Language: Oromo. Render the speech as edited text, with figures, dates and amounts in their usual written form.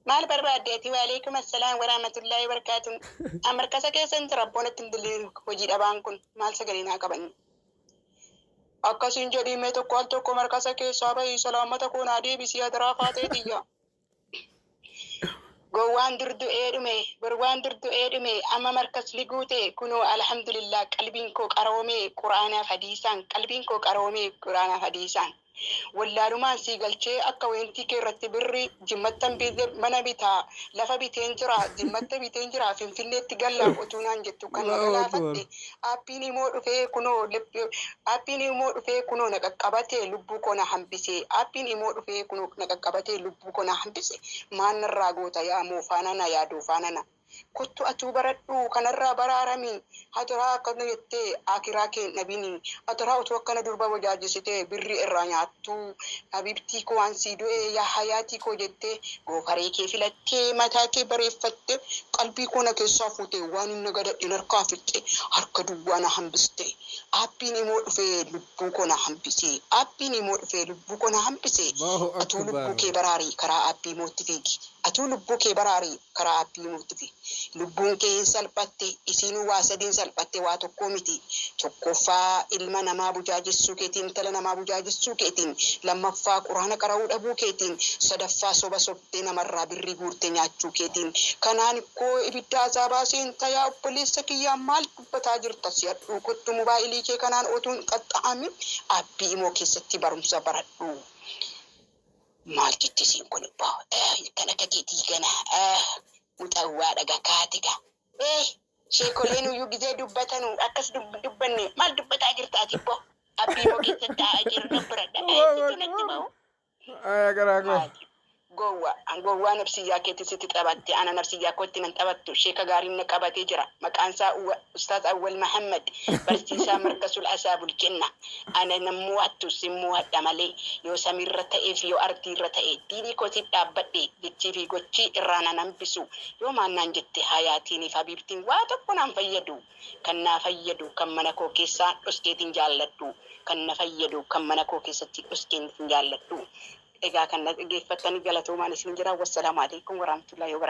maal barbaaddeeti? Waalaikum assalaam warahmatullahi wabarakatuh. Amarkasa keessa hin jira boonatti hin dilleen hojii dhabaan kun maal sagalee naa qabanni. Akkasiin jedhime tokko al tokko markasa keessaa bahii salaamata koo naa deebisii adaraa faateetiyya. Gowwaan durdu'ee dhume amma markas liguute kunoo alhamdulillah qalbiin koo qaroomee quraanaaf hadiisaan wallaalumaan sii galchee akka weentii kee irratti birri jimmattan mana bitaa lafa biteen jira finfinneetti galla otuunaan jettu kan galaafatte aappiin immoo dhufee kunoo na qaqqabatee lubbuu koo na hambise maannarraa goota yaa moofaanana yaa doofaanana kuttu atuu baradhu kanarraa baraarami hatoraa akkana jettee akiraa kee nabini hatoraa utuu akkana durba wajaajisitee birri irraa nyaattu habibtii koo waan sii du'e yaa hayaatii koo jettee goofaree kee filattee mataa kee bareeffatte qalbii koo na keessaa fuute waan inni gadadhin harkaa fixxe harka duwwaa na hambiste aappiin immoo dhufee lubbuu koo na hambise atuu lubbuu kee baraarii karaa aappii mootti fiigi lubbuun kee hin salphatte isiinuu waa sadiin salphatte waa tokkoo miti tokkoffaa ilma namaa bujaajessuu keetiin intala namaa bujaajessuu keetiin lammaffaa quraana qara'uu dhabuu keetiin sadaffaa soba sobdee namarraa birrii guurte nyaachuu keetiin kanaan koo ibidda azaabaa seenta yaa obboleessa kiyyaa maal dubbataa jirta si'adhuu kottu mobaayilii kee kanaan otuun qaxxa'amin aappii imoo keessatti barumsa baradhu. Maal jetti siin kun ibbaa kana kakeetii kana muxawwaa dhaga kaatiga sheekoleen uyyuu gizee dubbatanu akkas dubbanne maal dubbataa jirtaati ibbo abbii moo keessatti taa'aa jiru dubbiradha tunatti bahu gowwaa nabsiyyaa keetti sitti qabatte ana nabsiyyaa kootti nan qabattu sheeka gaariin na qabatee jira maqaan isaa ustaaz Awwal Mahammad barsiisaa markasul asaabul kenna ana nammoo hattu simmoo hadha malee yoo samiirra ta'eef yoo ardiirra ta'e diinii kootiif dhaabbadhe jechii fi gochii irraa nan hambisu yoo maannaan jette hayaatiiniif habiibtiin waa tokko naan fayyadu kan naa fayyadu kan mana koo keessaa dhoskeetiin jaalladhu kan na fayyadu kan mana koo keessatti dhoskeetiin jaalladhu. Egaa kan dhaggeeffatanii galatoomaan isin jira. Wassalaamu alaikum warahmatullahi wabarakatuh.